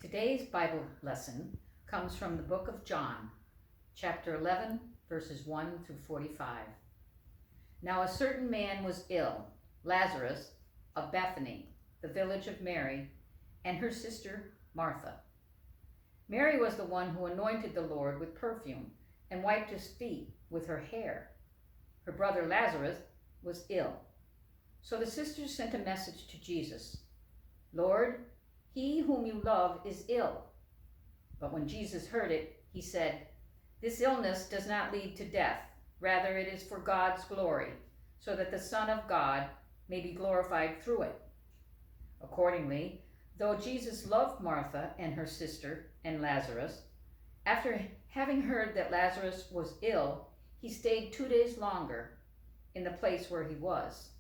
Today's Bible lesson comes from the book of John, chapter 11, verses 1 through 45. Now a certain man was ill, Lazarus of Bethany, the village of Mary, and her sister Martha. Mary was the one who anointed the Lord with perfume and wiped his feet with her hair. Her brother Lazarus was ill. So the sisters sent a message to Jesus, "Lord, he whom you love is ill." But when Jesus heard it, he said, "This illness does not lead to death. Rather, it is for God's glory, so that the Son of God may be glorified through it." Accordingly, though Jesus loved Martha and her sister and Lazarus, after having heard that Lazarus was ill, he stayed 2 days longer in the place where he was.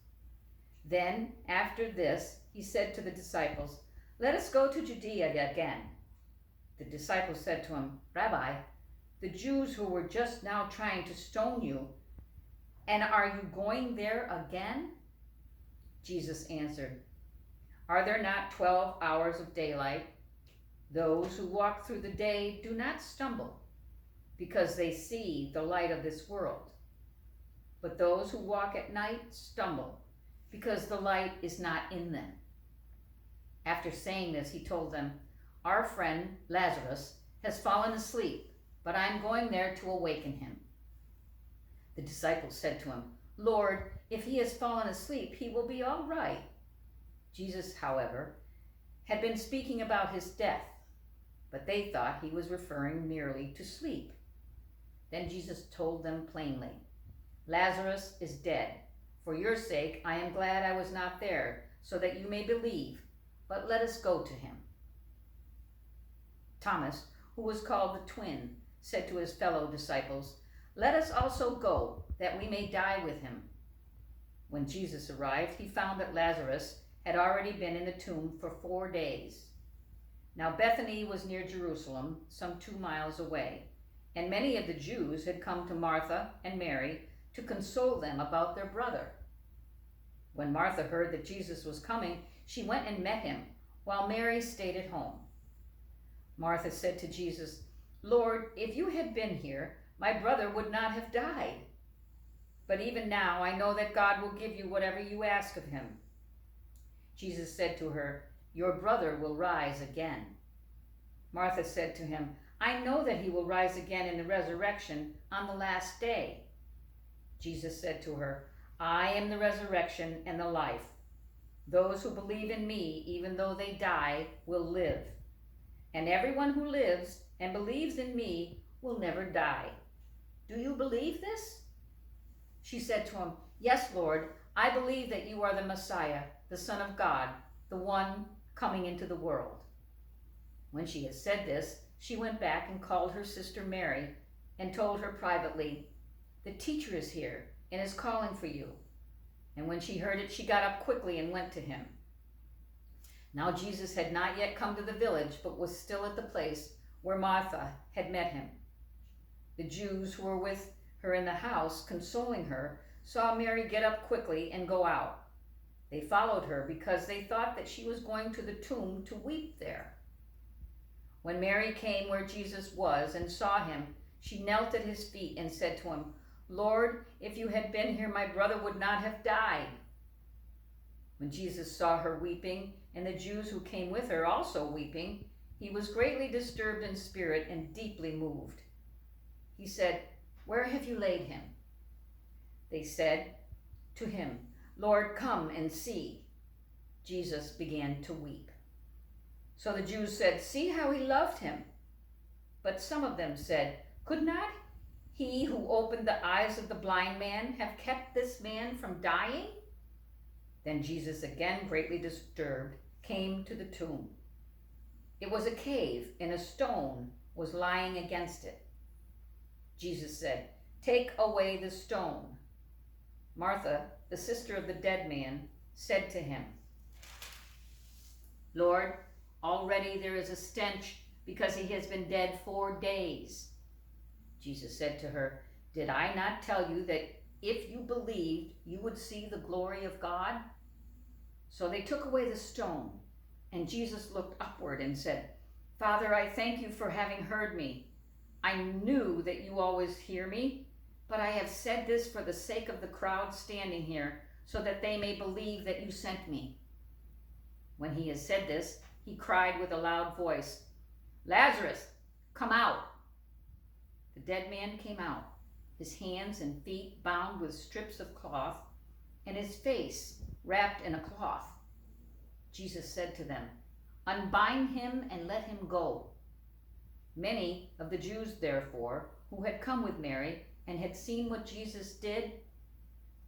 Then, after this, he said to the disciples, "Let us go to Judea again." The disciples said to him, "Rabbi, the Jews who were just now trying to stone you, and are you going there again?" Jesus answered, "Are there not 12 hours of daylight? Those who walk through the day do not stumble, because they see the light of this world. But those who walk at night stumble, because the light is not in them." After saying this, he told them, "Our friend Lazarus has fallen asleep, but I am going there to awaken him." The disciples said to him, "Lord, if he has fallen asleep, he will be all right." Jesus, however, had been speaking about his death, but they thought he was referring merely to sleep. Then Jesus told them plainly, "Lazarus is dead. For your sake, I am glad I was not there, so that you may believe. But let us go to him." Thomas, who was called the twin, said to his fellow disciples, "Let us also go, that we may die with him." When Jesus arrived, he found that Lazarus had already been in the tomb for 4 days. Now Bethany was near Jerusalem, some 2 miles away, and many of the Jews had come to Martha and Mary to console them about their brother. When Martha heard that Jesus was coming, she went and met him, while Mary stayed at home. Martha said to Jesus, "Lord, if you had been here, my brother would not have died. But even now I know that God will give you whatever you ask of him." Jesus said to her, "Your brother will rise again." Martha said to him, "I know that he will rise again in the resurrection on the last day." Jesus said to her, "I am the resurrection and the life. Those who believe in me, even though they die, will live. And everyone who lives and believes in me will never die. Do you believe this?" She said to him, "Yes, Lord, I believe that you are the Messiah, the Son of God, the one coming into the world." When she had said this, she went back and called her sister Mary and told her privately, "The teacher is here and is calling for you." And when she heard it, she got up quickly and went to him. Now Jesus had not yet come to the village, but was still at the place where Martha had met him. The Jews who were with her in the house, consoling her, saw Mary get up quickly and go out. They followed her because they thought that she was going to the tomb to weep there. When Mary came where Jesus was and saw him, she knelt at his feet and said to him, "Lord, if you had been here, my brother would not have died." When Jesus saw her weeping, and the Jews who came with her also weeping, he was greatly disturbed in spirit and deeply moved. He said, "Where have you laid him?" They said to him, "Lord, come and see." Jesus began to weep. So the Jews said, "See how he loved him." But some of them said, "Could not he who opened the eyes of the blind man have kept this man from dying?" Then Jesus, again greatly disturbed, came to the tomb. It was a cave, and a stone was lying against it. Jesus said, "Take away the stone." Martha, the sister of the dead man, said to him, "Lord, already there is a stench because he has been dead 4 days." Jesus said to her, "Did I not tell you that if you believed, you would see the glory of God?" So they took away the stone, and Jesus looked upward and said, Father, I thank you for having heard me. I knew that you always hear me, but I have said this for the sake of the crowd standing here, so that they may believe that you sent me." When he had said this, he cried with a loud voice, "Lazarus, come out!" The dead man came out, his hands and feet bound with strips of cloth, and his face wrapped in a cloth. Jesus said to them, "Unbind him and let him go." Many of the Jews, therefore, who had come with Mary and had seen what Jesus did,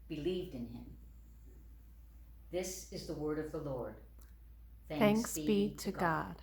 believed in him. This is the word of the Lord. Thanks be to God.